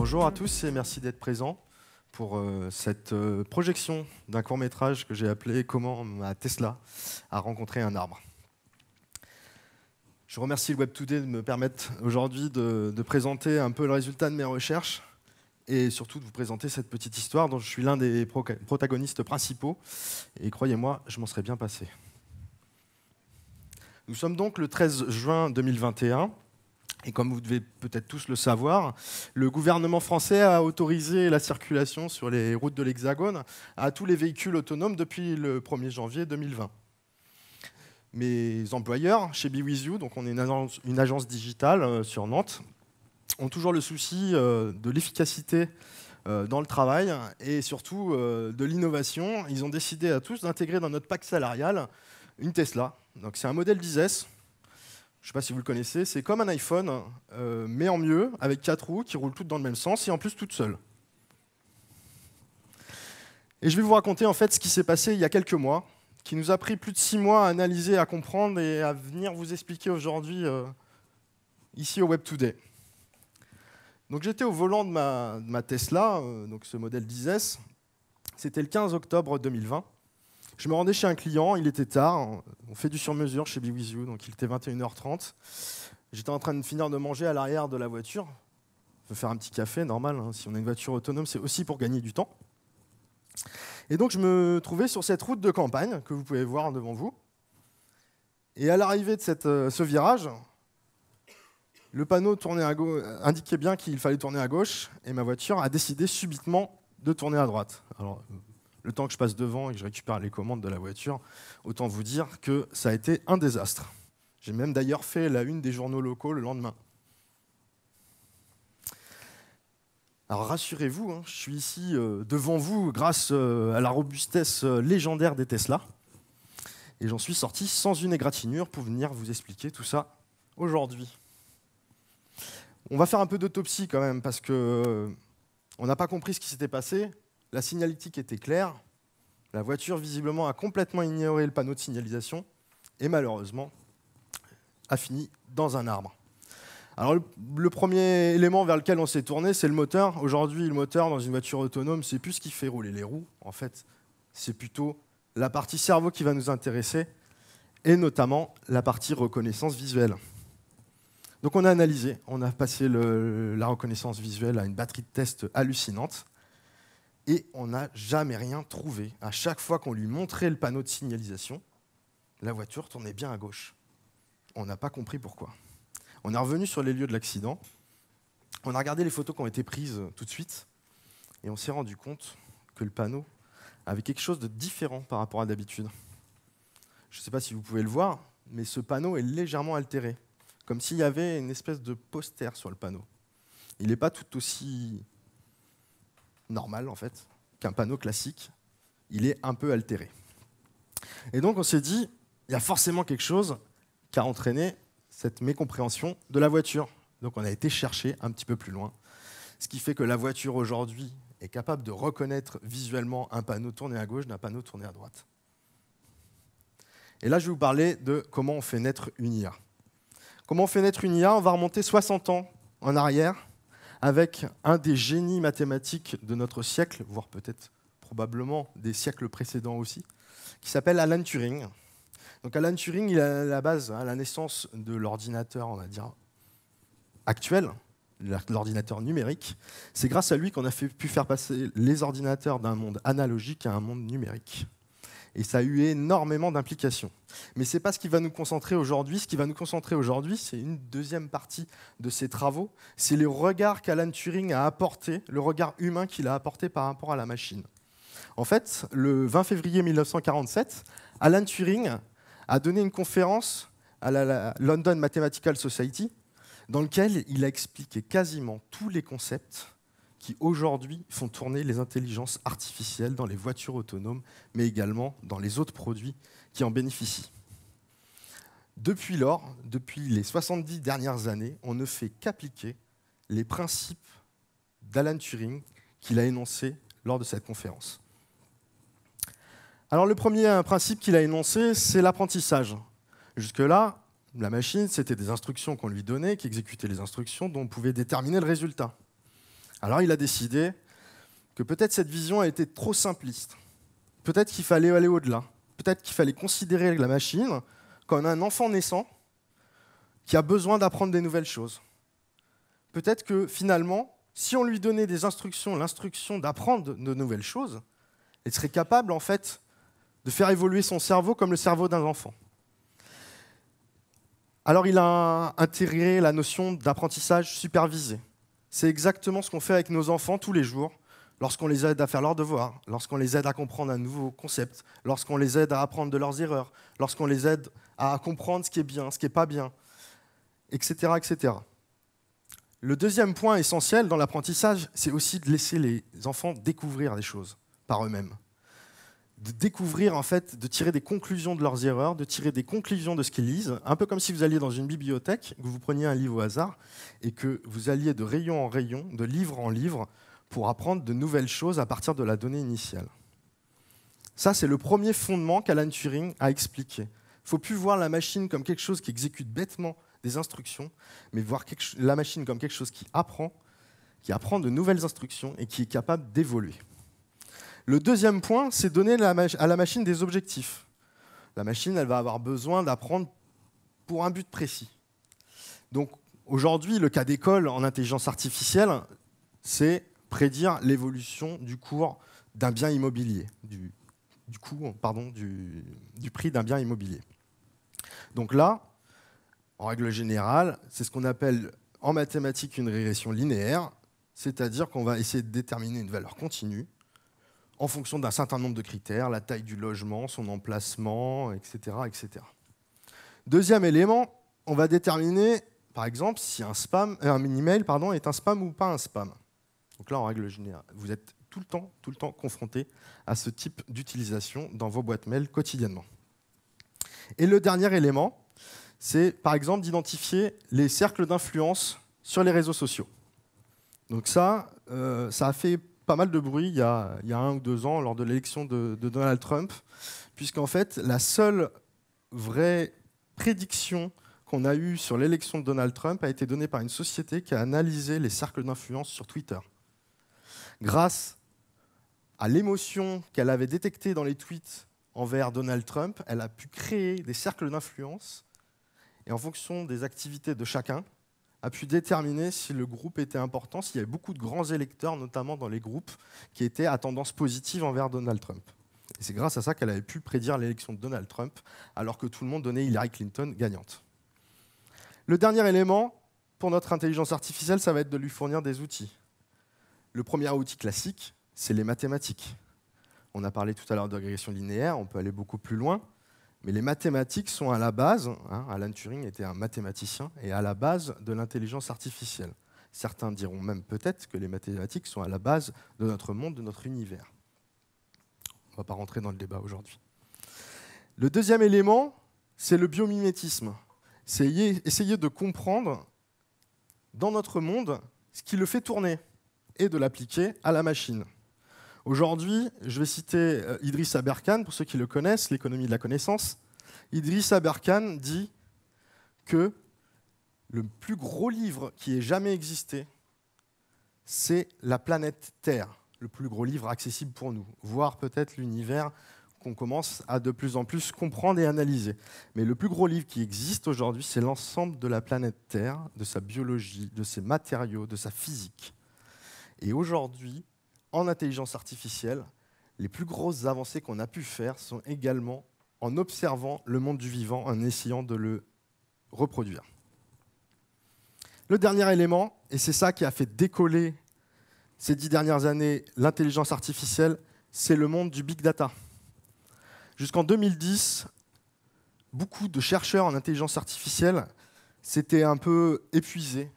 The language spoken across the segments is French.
Bonjour à tous et merci d'être présents pour cette projection d'un court-métrage que j'ai appelé « Comment ma Tesla a rencontré un arbre ». Je remercie le Web Today de me permettre aujourd'hui de présenter un peu le résultat de mes recherches et surtout de vous présenter cette petite histoire dont je suis l'un des protagonistes principaux. Et croyez-moi, je m'en serais bien passé. Nous sommes donc le 13 juin 2021. Et comme vous devez peut-être tous le savoir, le gouvernement français a autorisé la circulation sur les routes de l'Hexagone à tous les véhicules autonomes depuis le 1er janvier 2020. Mes employeurs, chez BeWithYou, donc on est une agence digitale sur Nantes, ont toujours le souci de l'efficacité dans le travail et surtout de l'innovation. Ils ont décidé à tous d'intégrer dans notre pack salarial une Tesla. Donc c'est un modèle 10S. Je ne sais pas si vous le connaissez, c'est comme un iPhone, mais en mieux, avec 4 roues qui roulent toutes dans le même sens et en plus toutes seules. Et je vais vous raconter en fait ce qui s'est passé il y a quelques mois, qui nous a pris plus de 6 mois à analyser, à comprendre et à venir vous expliquer aujourd'hui ici au Web Today. Donc j'étais au volant de ma Tesla, donc ce modèle 10S, c'était le 15 octobre 2020. Je me rendais chez un client, il était tard, on fait du sur-mesure chez BeWithYou, donc il était 21h30. J'étais en train de finir de manger à l'arrière de la voiture. On peut faire un petit café, normal, hein. Si on a une voiture autonome, c'est aussi pour gagner du temps. Et donc je me trouvais sur cette route de campagne, que vous pouvez voir devant vous. Et à l'arrivée de ce virage, le panneau indiquait bien qu'il fallait tourner à gauche, et ma voiture a décidé subitement de tourner à droite. Alors, le temps que je passe devant et que je récupère les commandes de la voiture, autant vous dire que ça a été un désastre. J'ai même d'ailleurs fait la une des journaux locaux le lendemain. Alors rassurez-vous, hein, je suis ici devant vous grâce à la robustesse légendaire des Tesla. Et j'en suis sorti sans une égratignure pour venir vous expliquer tout ça aujourd'hui. On va faire un peu d'autopsie quand même parce que on n'a pas compris ce qui s'était passé. La signalétique était claire, la voiture visiblement a complètement ignoré le panneau de signalisation et malheureusement a fini dans un arbre. Alors le premier élément vers lequel on s'est tourné, c'est le moteur. Aujourd'hui, le moteur dans une voiture autonome, c'est plus ce qui fait rouler les roues. En fait, c'est plutôt la partie cerveau qui va nous intéresser et notamment la partie reconnaissance visuelle. Donc on a analysé, on a passé la reconnaissance visuelle à une batterie de tests hallucinante. Et on n'a jamais rien trouvé. À chaque fois qu'on lui montrait le panneau de signalisation, la voiture tournait bien à gauche. On n'a pas compris pourquoi. On est revenu sur les lieux de l'accident. On a regardé les photos qui ont été prises tout de suite. Et on s'est rendu compte que le panneau avait quelque chose de différent par rapport à d'habitude. Je ne sais pas si vous pouvez le voir, mais ce panneau est légèrement altéré. Comme s'il y avait une espèce de poster sur le panneau. Il n'est pas tout aussi normal en fait, qu'un panneau classique, il est un peu altéré. Et donc on s'est dit, il y a forcément quelque chose qui a entraîné cette mécompréhension de la voiture. Donc on a été chercher un petit peu plus loin, ce qui fait que la voiture aujourd'hui est capable de reconnaître visuellement un panneau tourné à gauche d'un panneau tourné à droite. Et là je vais vous parler de comment on fait naître une IA. Comment on fait naître une IA? On va remonter 60 ans en arrière, avec un des génies mathématiques de notre siècle, voire peut-être probablement des siècles précédents aussi, qui s'appelle Alan Turing. Donc Alan Turing, il a la base, à la naissance de l'ordinateur, on va dire, actuel, l'ordinateur numérique. C'est grâce à lui qu'on a pu faire passer les ordinateurs d'un monde analogique à un monde numérique. Et ça a eu énormément d'implications. Mais ce n'est pas ce qui va nous concentrer aujourd'hui. Ce qui va nous concentrer aujourd'hui, c'est une deuxième partie de ses travaux. C'est le regard qu'Alan Turing a apporté, le regard humain qu'il a apporté par rapport à la machine. En fait, le 20 février 1947, Alan Turing a donné une conférence à la London Mathematical Society dans laquelle il a expliqué quasiment tous les concepts qui aujourd'hui font tourner les intelligences artificielles dans les voitures autonomes, mais également dans les autres produits qui en bénéficient. Depuis lors, depuis les 70 dernières années, on ne fait qu'appliquer les principes d'Alan Turing qu'il a énoncés lors de cette conférence. Alors le premier principe qu'il a énoncé, c'est l'apprentissage. Jusque-là, la machine, c'était des instructions qu'on lui donnait, qui exécutait les instructions dont on pouvait déterminer le résultat. Alors il a décidé que peut-être cette vision a été trop simpliste. Peut-être qu'il fallait aller au-delà. Peut-être qu'il fallait considérer la machine comme un enfant naissant qui a besoin d'apprendre des nouvelles choses. Peut-être que finalement, si on lui donnait des instructions, l'instruction d'apprendre de nouvelles choses, elle serait capable en fait de faire évoluer son cerveau comme le cerveau d'un enfant. Alors il a intégré la notion d'apprentissage supervisé. C'est exactement ce qu'on fait avec nos enfants tous les jours, lorsqu'on les aide à faire leurs devoirs, lorsqu'on les aide à comprendre un nouveau concept, lorsqu'on les aide à apprendre de leurs erreurs, lorsqu'on les aide à comprendre ce qui est bien, ce qui n'est pas bien, etc., etc. Le deuxième point essentiel dans l'apprentissage, c'est aussi de laisser les enfants découvrir des choses par eux-mêmes. De découvrir, en fait, de tirer des conclusions de leurs erreurs, de tirer des conclusions de ce qu'ils lisent, un peu comme si vous alliez dans une bibliothèque, que vous preniez un livre au hasard, et que vous alliez de rayon en rayon, de livre en livre, pour apprendre de nouvelles choses à partir de la donnée initiale. Ça, c'est le premier fondement qu'Alan Turing a expliqué. Il ne faut plus voir la machine comme quelque chose qui exécute bêtement des instructions, mais voir la machine comme quelque chose qui apprend de nouvelles instructions et qui est capable d'évoluer. Le deuxième point, c'est donner à la machine des objectifs. La machine, elle va avoir besoin d'apprendre pour un but précis. Donc aujourd'hui, le cas d'école en intelligence artificielle, c'est prédire l'évolution du cours d'un bien immobilier, du prix d'un bien immobilier. Donc là, en règle générale, c'est ce qu'on appelle en mathématiques une régression linéaire, c'est-à-dire qu'on va essayer de déterminer une valeur continue en fonction d'un certain nombre de critères, la taille du logement, son emplacement, etc., etc. Deuxième élément, on va déterminer, par exemple, si un email est un spam ou pas un spam. Donc là, en règle générale, vous êtes tout le temps confronté à ce type d'utilisation dans vos boîtes mail quotidiennement. Et le dernier élément, c'est par exemple d'identifier les cercles d'influence sur les réseaux sociaux. Donc ça a fait pas mal de bruit il y a 1 ou 2 ans lors de l'élection de Donald Trump, puisqu'en fait, la seule vraie prédiction qu'on a eue sur l'élection de Donald Trump a été donnée par une société qui a analysé les cercles d'influence sur Twitter. Grâce à l'émotion qu'elle avait détectée dans les tweets envers Donald Trump, elle a pu créer des cercles d'influence et en fonction des activités de chacun, a pu déterminer si le groupe était important, s'il y avait beaucoup de grands électeurs, notamment dans les groupes qui étaient à tendance positive envers Donald Trump. Et c'est grâce à ça qu'elle avait pu prédire l'élection de Donald Trump, alors que tout le monde donnait Hillary Clinton gagnante. Le dernier élément, pour notre intelligence artificielle, ça va être de lui fournir des outils. Le premier outil classique, c'est les mathématiques. On a parlé tout à l'heure de régression linéaire, on peut aller beaucoup plus loin. Mais les mathématiques sont à la base, Alan Turing était un mathématicien, et à la base de l'intelligence artificielle. Certains diront même peut-être que les mathématiques sont à la base de notre monde, de notre univers. On ne va pas rentrer dans le débat aujourd'hui. Le deuxième élément, c'est le biomimétisme. C'est essayer de comprendre dans notre monde ce qui le fait tourner et de l'appliquer à la machine. Aujourd'hui, je vais citer Idriss Aberkan, pour ceux qui le connaissent, l'économie de la connaissance. Idriss Aberkan dit que le plus gros livre qui ait jamais existé, c'est la planète Terre, le plus gros livre accessible pour nous, voire peut-être l'univers qu'on commence à de plus en plus comprendre et analyser. Mais le plus gros livre qui existe aujourd'hui, c'est l'ensemble de la planète Terre, de sa biologie, de ses matériaux, de sa physique. Et aujourd'hui, en intelligence artificielle, les plus grosses avancées qu'on a pu faire sont également en observant le monde du vivant, en essayant de le reproduire. Le dernier élément, et c'est ça qui a fait décoller ces 10 dernières années l'intelligence artificielle, c'est le monde du big data. Jusqu'en 2010, beaucoup de chercheurs en intelligence artificielle s'étaient un peu épuisés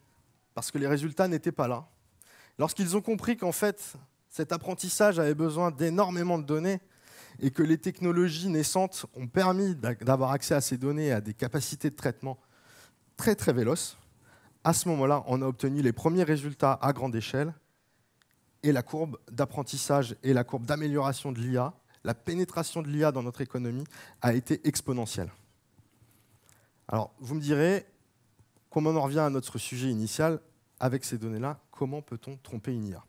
parce que les résultats n'étaient pas là. Lorsqu'ils ont compris qu'en fait, cet apprentissage avait besoin d'énormément de données et que les technologies naissantes ont permis d'avoir accès à ces données et à des capacités de traitement très très véloces, à ce moment-là, on a obtenu les premiers résultats à grande échelle et la courbe d'apprentissage et la courbe d'amélioration de l'IA, la pénétration de l'IA dans notre économie a été exponentielle. Alors, vous me direz, comme on en revient à notre sujet initial, avec ces données-là, comment peut-on tromper une IA?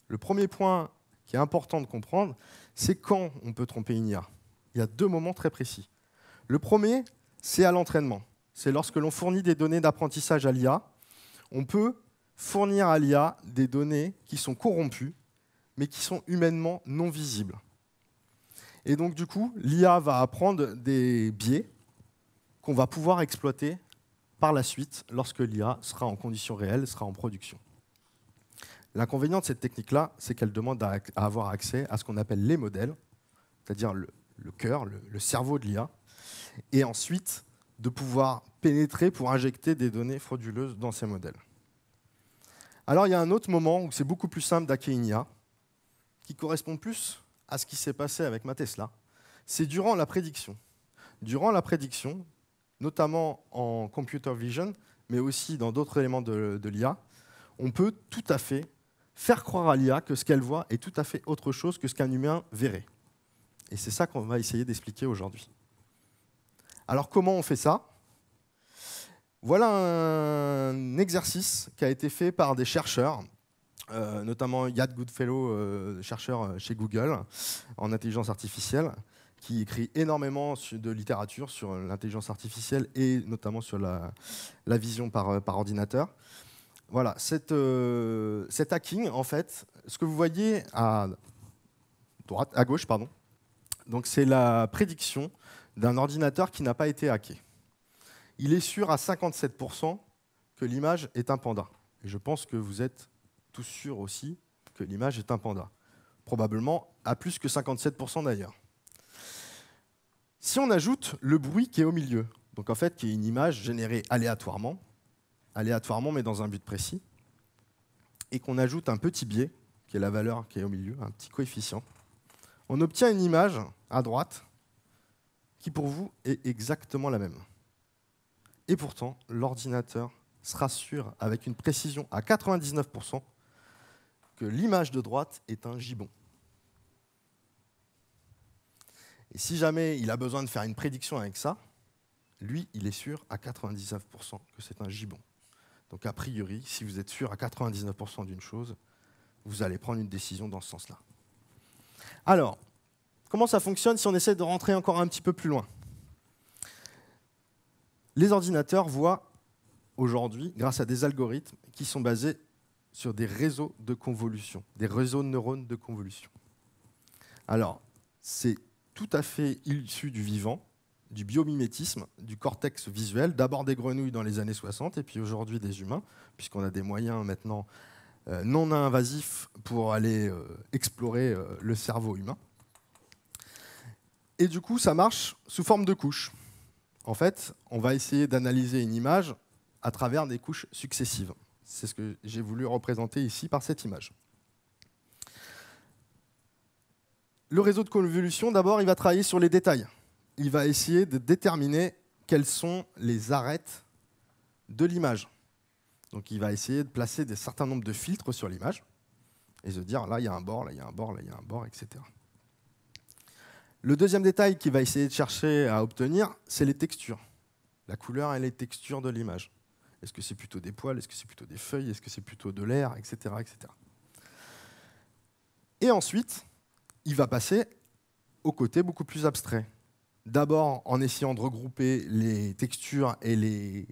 Le premier point qui est important de comprendre, c'est quand on peut tromper une IA. Il y a deux moments très précis. Le premier, c'est à l'entraînement. C'est lorsque l'on fournit des données d'apprentissage à l'IA, on peut fournir à l'IA des données qui sont corrompues, mais qui sont humainement non visibles. Et donc, du coup, l'IA va apprendre des biais qu'on va pouvoir exploiter par la suite lorsque l'IA sera en conditions réelles, sera en production. L'inconvénient de cette technique-là, c'est qu'elle demande à avoir accès à ce qu'on appelle les modèles, c'est-à-dire le cœur, le cerveau de l'IA, et ensuite de pouvoir pénétrer pour injecter des données frauduleuses dans ces modèles. Alors il y a un autre moment où c'est beaucoup plus simple d'hacker une IA, qui correspond plus à ce qui s'est passé avec ma Tesla. C'est durant la prédiction. Durant la prédiction, notamment en computer vision, mais aussi dans d'autres éléments de l'IA, on peut tout à fait faire croire à l'IA que ce qu'elle voit est tout à fait autre chose que ce qu'un humain verrait. Et c'est ça qu'on va essayer d'expliquer aujourd'hui. Alors comment on fait ça? Voilà un exercice qui a été fait par des chercheurs, notamment Yad Goodfellow, chercheur chez Google en intelligence artificielle, qui écrit énormément de littérature sur l'intelligence artificielle et notamment sur la vision par ordinateur. Voilà, cet hacking, en fait, ce que vous voyez à gauche, pardon, donc c'est la prédiction d'un ordinateur qui n'a pas été hacké. Il est sûr à 57% que l'image est un panda. Et je pense que vous êtes tous sûrs aussi que l'image est un panda. Probablement à plus que 57% d'ailleurs. Si on ajoute le bruit qui est au milieu, donc en fait qui est une image générée aléatoirement mais dans un but précis, et qu'on ajoute un petit biais, qui est la valeur qui est au milieu, un petit coefficient, on obtient une image à droite qui pour vous est exactement la même. Et pourtant, l'ordinateur sera sûr avec une précision à 99% que l'image de droite est un gibbon. Et si jamais il a besoin de faire une prédiction avec ça, lui, il est sûr à 99% que c'est un gibbon. Donc a priori, si vous êtes sûr à 99% d'une chose, vous allez prendre une décision dans ce sens-là. Alors, comment ça fonctionne si on essaie de rentrer encore un petit peu plus loin? Les ordinateurs voient aujourd'hui, grâce à des algorithmes qui sont basés sur des réseaux de convolution, des réseaux de neurones de convolution. Alors, c'est tout à fait issu du vivant, du biomimétisme, du cortex visuel, d'abord des grenouilles dans les années 60 et puis aujourd'hui des humains, puisqu'on a des moyens maintenant non invasifs pour aller explorer le cerveau humain. Et du coup, ça marche sous forme de couches. En fait, on va essayer d'analyser une image à travers des couches successives. C'est ce que j'ai voulu représenter ici par cette image. Le réseau de convolution, d'abord, il va travailler sur les détails. Il va essayer de déterminer quelles sont les arêtes de l'image. Donc il va essayer de placer des certains nombres de filtres sur l'image et se dire là il y a un bord, là il y a un bord, là il y a un bord, etc. Le deuxième détail qu'il va essayer de chercher à obtenir, c'est les textures. La couleur et les textures de l'image. Est-ce que c'est plutôt des poils, est-ce que c'est plutôt des feuilles, est-ce que c'est plutôt de l'air, etc., etc. Et ensuite, il va passer au côté beaucoup plus abstrait. D'abord en essayant de regrouper les textures et les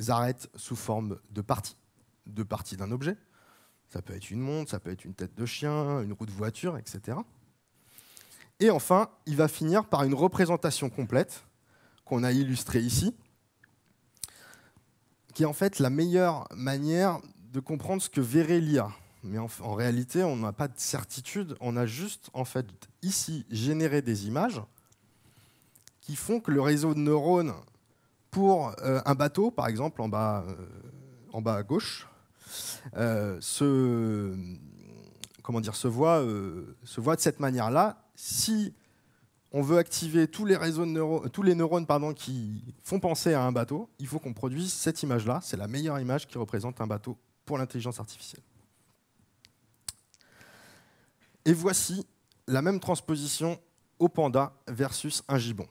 arêtes sous forme de parties d'un objet. Ça peut être une montre, ça peut être une tête de chien, une roue de voiture, etc. Et enfin, il va finir par une représentation complète qu'on a illustrée ici, qui est en fait la meilleure manière de comprendre ce que verrait l'IA. Mais en réalité, on n'a pas de certitude, on a juste en fait ici généré des images qui font que le réseau de neurones pour un bateau, par exemple, en bas à gauche, se voit de cette manière-là. Si on veut activer tous les neurones qui font penser à un bateau, il faut qu'on produise cette image-là. C'est la meilleure image qui représente un bateau pour l'intelligence artificielle. Et voici la même transposition au panda versus un gibbon.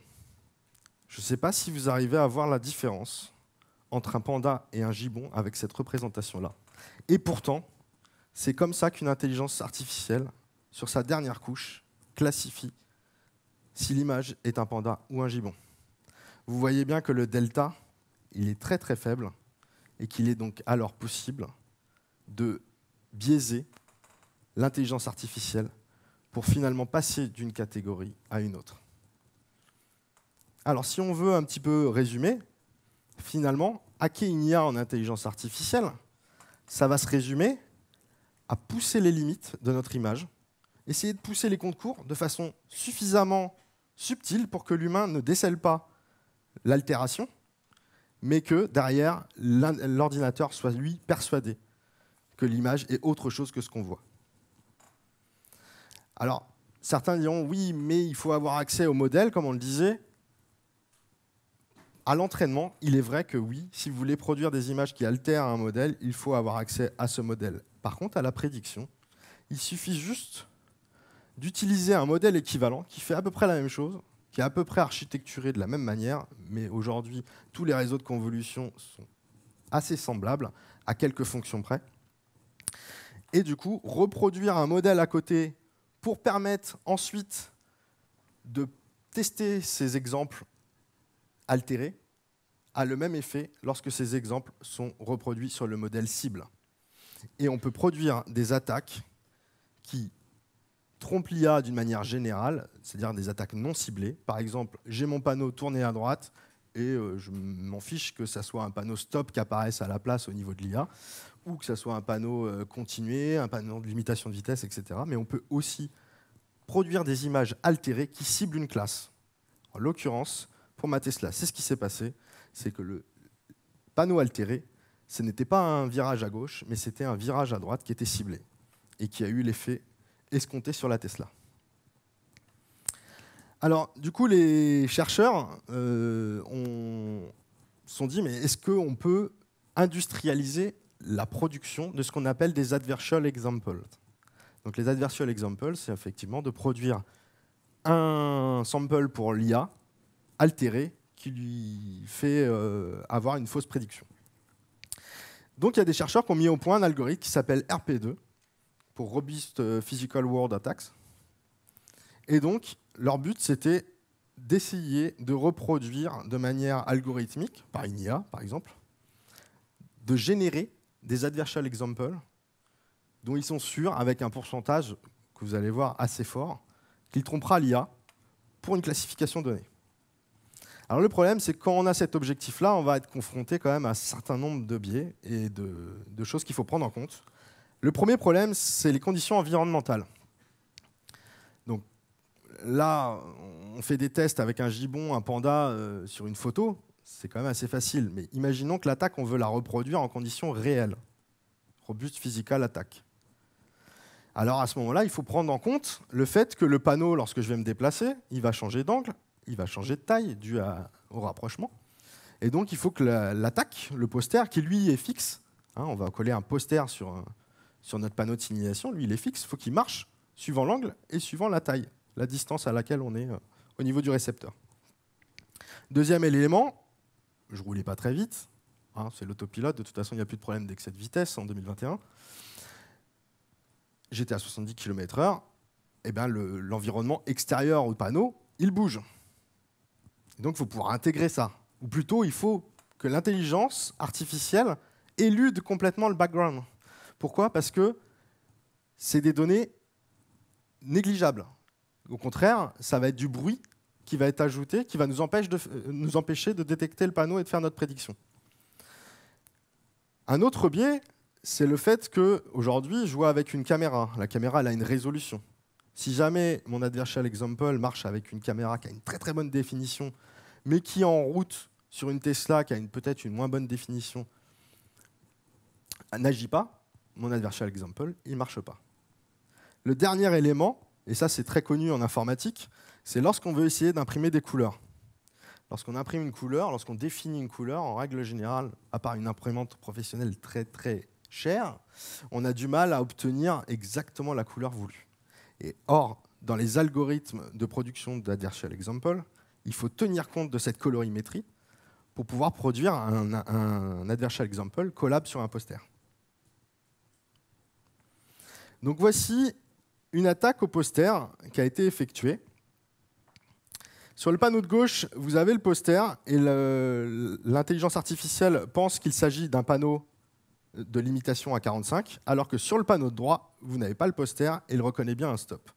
Je ne sais pas si vous arrivez à voir la différence entre un panda et un gibbon avec cette représentation-là. Et pourtant, c'est comme ça qu'une intelligence artificielle, sur sa dernière couche, classifie si l'image est un panda ou un gibbon. Vous voyez bien que le delta, il est très très faible et qu'il est donc alors possible de biaiser l'intelligence artificielle pour finalement passer d'une catégorie à une autre. Alors si on veut un petit peu résumer, finalement, hacker une IA en intelligence artificielle, ça va se résumer à pousser les limites de notre image, essayer de pousser les contours de façon suffisamment subtile pour que l'humain ne décèle pas l'altération, mais que derrière, l'ordinateur soit, lui, persuadé que l'image est autre chose que ce qu'on voit. Alors, certains diront, oui, mais il faut avoir accès au modèle, comme on le disait. À l'entraînement, il est vrai que oui, si vous voulez produire des images qui altèrent un modèle, il faut avoir accès à ce modèle. Par contre, à la prédiction, il suffit juste d'utiliser un modèle équivalent qui fait à peu près la même chose, qui est à peu près architecturé de la même manière, mais aujourd'hui, tous les réseaux de convolution sont assez semblables, à quelques fonctions près. Et du coup, reproduire un modèle à côté pour permettre ensuite de tester ces exemples altérés a le même effet lorsque ces exemples sont reproduits sur le modèle cible. Et on peut produire des attaques qui trompent l'IA d'une manière générale, c'est-à-dire des attaques non ciblées. Par exemple, j'ai mon panneau tourné à droite et je m'en fiche que ça soit un panneau stop qui apparaisse à la place au niveau de l'IA, ou que ça soit un panneau continué, un panneau de limitation de vitesse, etc. Mais on peut aussi produire des images altérées qui ciblent une classe. En l'occurrence, pour ma Tesla, c'est ce qui s'est passé, c'est que le panneau altéré, ce n'était pas un virage à gauche, mais c'était un virage à droite qui était ciblé et qui a eu l'effet escompté sur la Tesla. Alors, du coup, les chercheurs sont dit, mais est-ce qu'on peut industrialiser la production de ce qu'on appelle des adversarial examples? Donc, les adversarial examples, c'est effectivement de produire un sample pour l'IA altéré qui lui fait avoir une fausse prédiction. Donc il y a des chercheurs qui ont mis au point un algorithme qui s'appelle RP2, pour Robust Physical World Attacks. Et donc leur but c'était d'essayer de reproduire de manière algorithmique, par une IA par exemple, de générer des adversarial examples dont ils sont sûrs, avec un pourcentage que vous allez voir assez fort, qu'il trompera l'IA pour une classification donnée. Alors le problème, c'est que quand on a cet objectif-là, on va être confronté quand même à un certain nombre de biais et de choses qu'il faut prendre en compte. Le premier problème, c'est les conditions environnementales. Donc là, on fait des tests avec un gibbon, un panda sur une photo, c'est quand même assez facile. Mais imaginons que l'attaque, on veut la reproduire en conditions réelles. Robust Physical Attack. Alors à ce moment-là, il faut prendre en compte le fait que le panneau, lorsque je vais me déplacer, il va changer d'angle, il va changer de taille dû au rapprochement. Et donc, il faut que l'attaque, le poster, qui lui est fixe, hein, on va coller un poster sur notre panneau de signalisation, lui il est fixe, il faut qu'il marche suivant l'angle et suivant la taille, la distance à laquelle on est au niveau du récepteur. Deuxième élément, je ne roulais pas très vite, hein, c'est l'autopilote, de toute façon il n'y a plus de problème d'excès de vitesse en 2021. J'étais à 70 km/h, et ben l'environnement extérieur au panneau, il bouge. Donc, il faut pouvoir intégrer ça. Ou plutôt, il faut que l'intelligence artificielle élude complètement le background. Pourquoi? Parce que c'est des données négligeables. Au contraire, ça va être du bruit qui va être ajouté, qui va nous empêcher de détecter le panneau et de faire notre prédiction. Un autre biais, c'est le fait qu'aujourd'hui, je vois avec une caméra. La caméra, elle a une résolution. Si jamais mon adversarial example marche avec une caméra qui a une très très bonne définition, mais qui en route sur une Tesla qui a peut-être une moins bonne définition, n'agit pas, mon adversarial example, il ne marche pas. Le dernier élément, et ça c'est très connu en informatique, c'est lorsqu'on veut essayer d'imprimer des couleurs. Lorsqu'on imprime une couleur, lorsqu'on définit une couleur, en règle générale, à part une imprimante professionnelle très très chère, on a du mal à obtenir exactement la couleur voulue. Et or, dans les algorithmes de production d'adversarial example, il faut tenir compte de cette colorimétrie pour pouvoir produire un adversarial example collab sur un poster. Donc voici une attaque au poster qui a été effectuée. Sur le panneau de gauche, vous avez le poster et l'intelligence artificielle pense qu'il s'agit d'un panneau de limitation à 45, alors que sur le panneau de droite, vous n'avez pas le poster et il reconnaît bien un stop.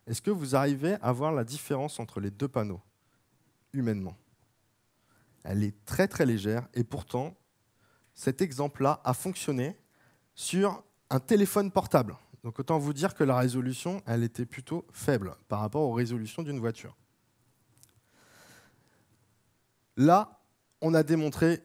Est-ce que vous arrivez à voir la différence entre les deux panneaux, humainement? Elle est très très légère et pourtant, cet exemple-là a fonctionné sur un téléphone portable. Donc autant vous dire que la résolution, elle était plutôt faible par rapport aux résolutions d'une voiture. Là, on a démontré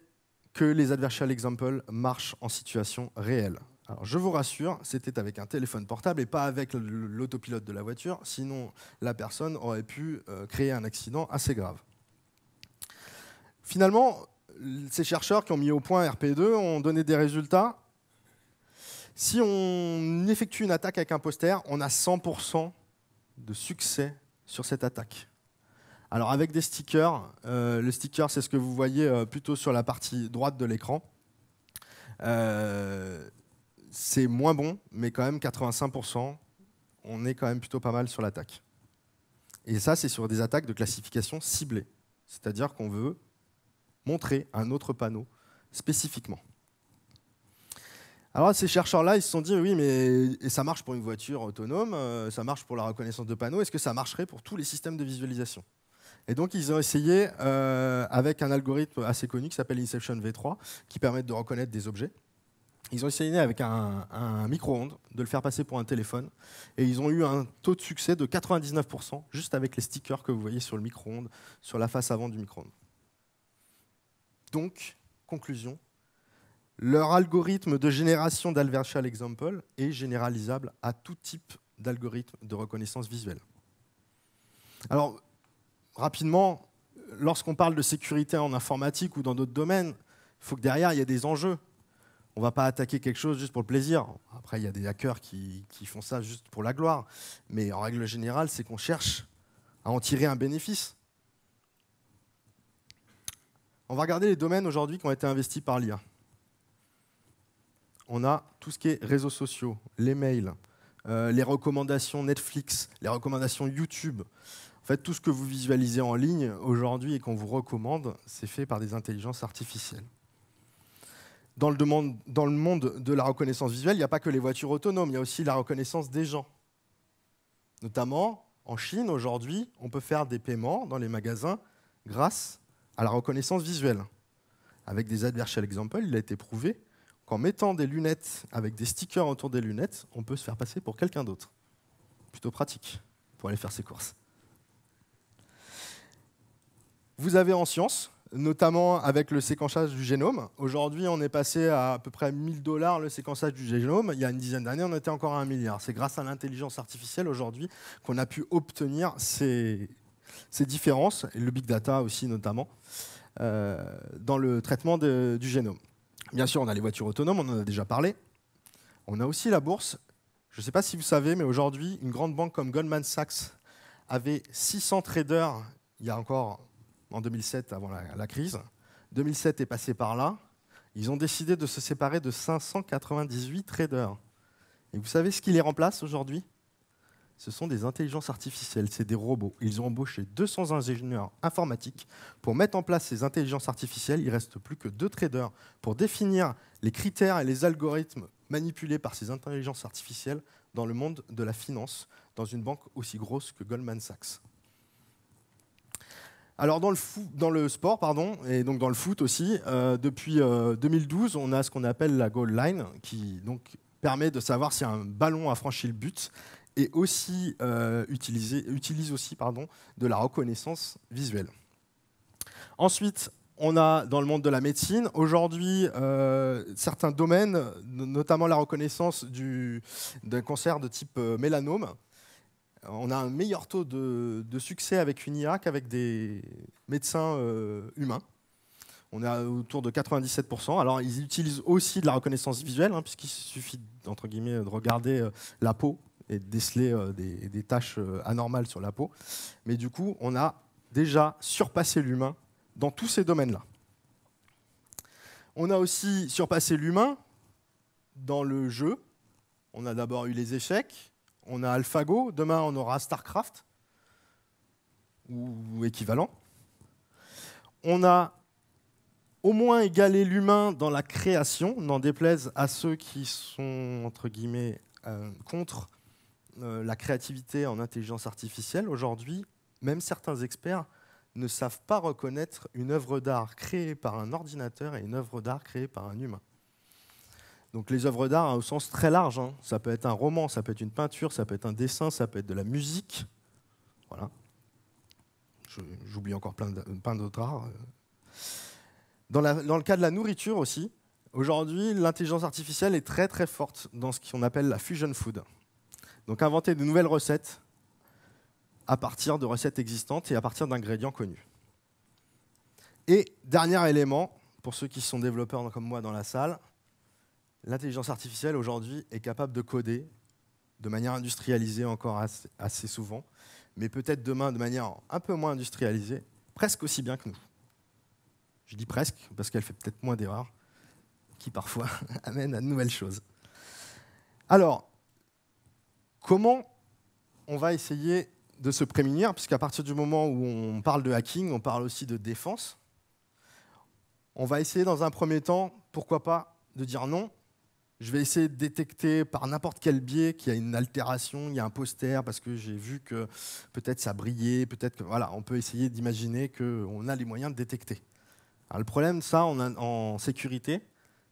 que les adversarial examples marchent en situation réelle. Alors, je vous rassure, c'était avec un téléphone portable et pas avec l'autopilote de la voiture, sinon la personne aurait pu créer un accident assez grave. Finalement, ces chercheurs qui ont mis au point RP2 ont donné des résultats. Si on effectue une attaque avec un poster, on a 100% de succès sur cette attaque. Alors avec des stickers, le sticker c'est ce que vous voyez plutôt sur la partie droite de l'écran. C'est moins bon, mais quand même 85%, on est quand même plutôt pas mal sur l'attaque. Et ça c'est sur des attaques de classification ciblée, c'est-à-dire qu'on veut montrer un autre panneau spécifiquement. Alors ces chercheurs-là, ils se sont dit, oui, mais et ça marche pour une voiture autonome, ça marche pour la reconnaissance de panneaux, est-ce que ça marcherait pour tous les systèmes de visualisation? Et donc ils ont essayé avec un algorithme assez connu qui s'appelle Inception V3, qui permet de reconnaître des objets. Ils ont essayé avec un micro-ondes de le faire passer pour un téléphone, et ils ont eu un taux de succès de 99%, juste avec les stickers que vous voyez sur le micro-ondes, sur la face avant du micro-ondes. Donc, conclusion, leur algorithme de génération d'adversarial example est généralisable à tout type d'algorithme de reconnaissance visuelle. Alors, rapidement, lorsqu'on parle de sécurité en informatique ou dans d'autres domaines, il faut que derrière, il y ait des enjeux. On ne va pas attaquer quelque chose juste pour le plaisir. Après, il y a des hackers qui font ça juste pour la gloire. Mais en règle générale, c'est qu'on cherche à en tirer un bénéfice. On va regarder les domaines aujourd'hui qui ont été investis par l'IA. On a tout ce qui est réseaux sociaux, les mails, les recommandations Netflix, les recommandations YouTube. En fait, tout ce que vous visualisez en ligne aujourd'hui et qu'on vous recommande, c'est fait par des intelligences artificielles. Dans le monde de la reconnaissance visuelle, il n'y a pas que les voitures autonomes, il y a aussi la reconnaissance des gens. Notamment, en Chine, aujourd'hui, on peut faire des paiements dans les magasins grâce à la reconnaissance visuelle. Avec des adversarial examples, il a été prouvé qu'en mettant des lunettes avec des stickers autour des lunettes, on peut se faire passer pour quelqu'un d'autre. Plutôt pratique pour aller faire ses courses. Vous avez en sciences, notamment avec le séquençage du génome. Aujourd'hui, on est passé à peu près 1 000 $ le séquençage du génome. Il y a une dizaine d'années, on était encore à 1 milliard. C'est grâce à l'intelligence artificielle aujourd'hui qu'on a pu obtenir ces différences, et le big data aussi notamment, dans le traitement du génome. Bien sûr, on a les voitures autonomes, on en a déjà parlé. On a aussi la bourse. Je ne sais pas si vous savez, mais aujourd'hui, une grande banque comme Goldman Sachs avait 600 traders, il y a encore en 2007, avant la crise. 2007 est passé par là. Ils ont décidé de se séparer de 598 traders. Et vous savez ce qui les remplace aujourd'hui? Ce sont des intelligences artificielles, c'est des robots. Ils ont embauché 200 ingénieurs informatiques pour mettre en place ces intelligences artificielles. Il ne reste plus que 2 traders pour définir les critères et les algorithmes manipulés par ces intelligences artificielles dans le monde de la finance, dans une banque aussi grosse que Goldman Sachs. Alors dans le sport, et donc dans le foot aussi, depuis 2012, on a ce qu'on appelle la goal line, qui donc permet de savoir si un ballon a franchi le but, et aussi utilise aussi de la reconnaissance visuelle. Ensuite, on a dans le monde de la médecine, aujourd'hui, certains domaines, notamment la reconnaissance d'un cancer de type mélanome. On a un meilleur taux de succès avec une IA qu'avec des médecins humains. On est autour de 97%. Alors, ils utilisent aussi de la reconnaissance visuelle, puisqu'il suffit, entre guillemets, de regarder la peau et de déceler des taches anormales sur la peau. Mais du coup, on a déjà surpassé l'humain dans tous ces domaines-là. On a aussi surpassé l'humain dans le jeu. On a d'abord eu les échecs, on a AlphaGo, demain on aura StarCraft, ou équivalent. On a au moins égalé l'humain dans la création, n'en déplaise à ceux qui sont, entre guillemets, contre la créativité en intelligence artificielle. Aujourd'hui, même certains experts ne savent pas reconnaître une œuvre d'art créée par un ordinateur et une œuvre d'art créée par un humain. Donc les œuvres d'art au sens très large, hein. Ça peut être un roman, ça peut être une peinture, ça peut être un dessin, ça peut être de la musique. Voilà. J'oublie encore plein d'autres arts. Dans le cas de la nourriture aussi, aujourd'hui, l'intelligence artificielle est très très forte dans ce qu'on appelle la fusion food. Donc inventer de nouvelles recettes à partir de recettes existantes et à partir d'ingrédients connus. Et dernier élément, pour ceux qui sont développeurs comme moi dans la salle, l'intelligence artificielle aujourd'hui est capable de coder de manière industrialisée encore assez souvent, mais peut-être demain de manière un peu moins industrialisée, presque aussi bien que nous. Je dis presque parce qu'elle fait peut-être moins d'erreurs, qui parfois amènent à de nouvelles choses. Alors, comment on va essayer de se prémunir, puisqu'à partir du moment où on parle de hacking, on parle aussi de défense. On va essayer dans un premier temps, pourquoi pas, de dire non. Je vais essayer de détecter par n'importe quel biais qu'il y a une altération, il y a un poster, parce que j'ai vu que peut-être ça brillait, peut-être que... Voilà, on peut essayer d'imaginer qu'on a les moyens de détecter. Alors, le problème, ça, en sécurité,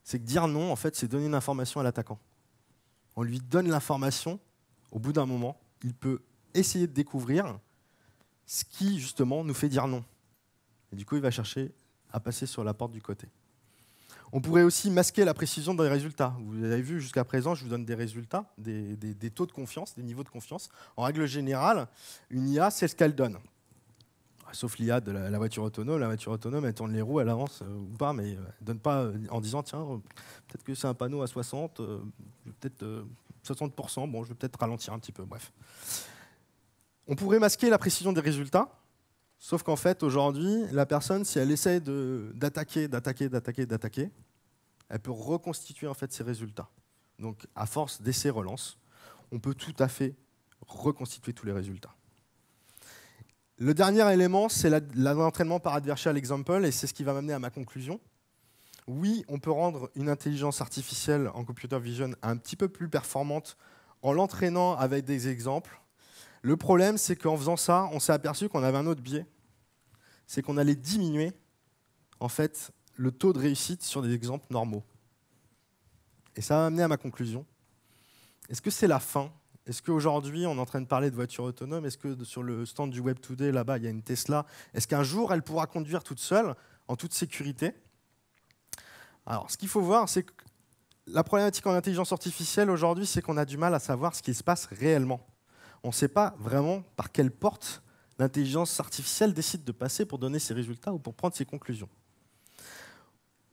c'est que dire non, en fait, c'est donner une information à l'attaquant. On lui donne l'information, au bout d'un moment, il peut essayer de découvrir ce qui, justement, nous fait dire non. Et du coup, il va chercher à passer sur la porte du côté. On pourrait aussi masquer la précision des résultats. Vous avez vu, jusqu'à présent, je vous donne des résultats, des taux de confiance, des niveaux de confiance. En règle générale, une IA, c'est ce qu'elle donne. Sauf l'IA de la voiture autonome. La voiture autonome, elle tourne les roues, elle avance ou pas, mais elle ne donne pas en disant, tiens, peut-être que c'est un panneau à 60, peut-être 60%, bon, je vais peut-être ralentir un petit peu, bref. On pourrait masquer la précision des résultats, sauf qu'en fait, aujourd'hui, la personne, si elle essaie d'attaquer, elle peut reconstituer en fait ses résultats. Donc, à force d'essais-relance, on peut tout à fait reconstituer tous les résultats. Le dernier élément, c'est l'entraînement par adversarial example, et c'est ce qui va m'amener à ma conclusion. Oui, on peut rendre une intelligence artificielle en computer vision un petit peu plus performante en l'entraînant avec des exemples. Le problème, c'est qu'en faisant ça, on s'est aperçu qu'on avait un autre biais. C'est qu'on allait diminuer en fait, le taux de réussite sur des exemples normaux. Et ça m'a amené à ma conclusion. Est-ce que c'est la fin ? Est-ce qu'aujourd'hui, on est en train de parler de voitures autonomes ? Est-ce que sur le stand du Web Today, là-bas, il y a une Tesla ? Est-ce qu'un jour, elle pourra conduire toute seule, en toute sécurité ? Alors, ce qu'il faut voir, c'est que la problématique en intelligence artificielle aujourd'hui, c'est qu'on a du mal à savoir ce qui se passe réellement. On ne sait pas vraiment par quelle porte l'intelligence artificielle décide de passer pour donner ses résultats ou pour prendre ses conclusions.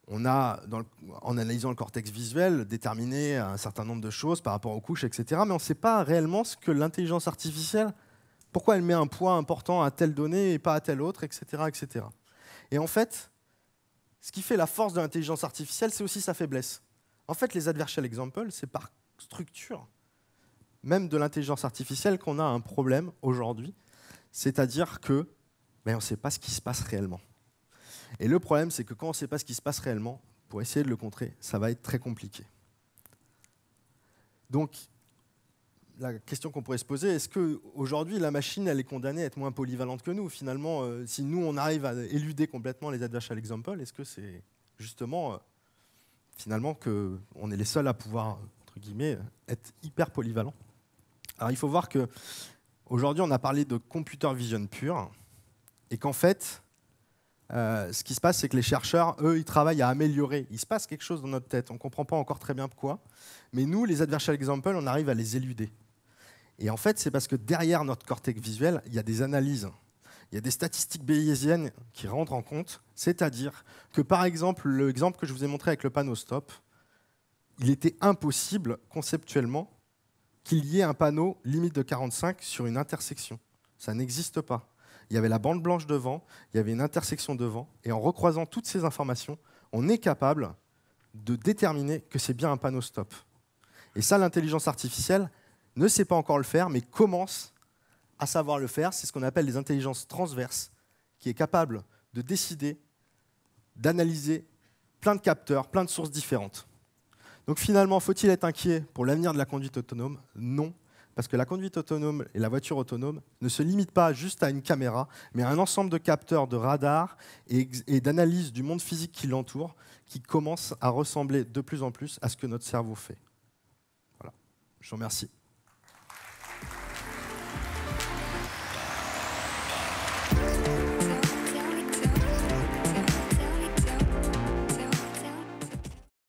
On a, en analysant le cortex visuel, déterminé un certain nombre de choses par rapport aux couches, etc. Mais on ne sait pas réellement ce que l'intelligence artificielle, pourquoi elle met un poids important à telle donnée et pas à telle autre, etc., etc. Et en fait, ce qui fait la force de l'intelligence artificielle, c'est aussi sa faiblesse. En fait, les adversarial examples, c'est par structure, même de l'intelligence artificielle, qu'on a un problème aujourd'hui. C'est-à-dire que on ne sait pas ce qui se passe réellement. Et le problème, c'est que quand on ne sait pas ce qui se passe réellement, pour essayer de le contrer, ça va être très compliqué. Donc, la question qu'on pourrait se poser, est-ce qu'aujourd'hui, la machine, elle est condamnée à être moins polyvalente que nous ? Finalement, si nous, on arrive à éluder complètement les adversarial examples, est-ce que c'est justement, finalement, qu'on est les seuls à pouvoir, entre guillemets, être hyper polyvalents ? Alors, il faut voir qu'aujourd'hui, on a parlé de computer vision pure, et qu'en fait, ce qui se passe, c'est que les chercheurs, eux, ils travaillent à améliorer. Il se passe quelque chose dans notre tête. On ne comprend pas encore très bien pourquoi. Mais nous, les adversarial examples, on arrive à les éluder. Et en fait, c'est parce que derrière notre cortex visuel, il y a des analyses. Il y a des statistiques bayésiennes qui rentrent en compte. C'est-à-dire que, par exemple, l'exemple que je vous ai montré avec le panneau stop, il était impossible, conceptuellement, qu'il y ait un panneau limite de 45 sur une intersection. Ça n'existe pas. Il y avait la bande blanche devant, il y avait une intersection devant, et en recroisant toutes ces informations, on est capable de déterminer que c'est bien un panneau stop. Et ça, l'intelligence artificielle ne sait pas encore le faire, mais commence à savoir le faire. C'est ce qu'on appelle les intelligences transverses, qui est capable de décider, d'analyser plein de capteurs, plein de sources différentes. Donc finalement, faut-il être inquiet pour l'avenir de la conduite autonome? Non, parce que la conduite autonome et la voiture autonome ne se limitent pas juste à une caméra, mais à un ensemble de capteurs, de radars et d'analyse du monde physique qui l'entoure, qui commence à ressembler de plus en plus à ce que notre cerveau fait. Voilà. Je vous remercie.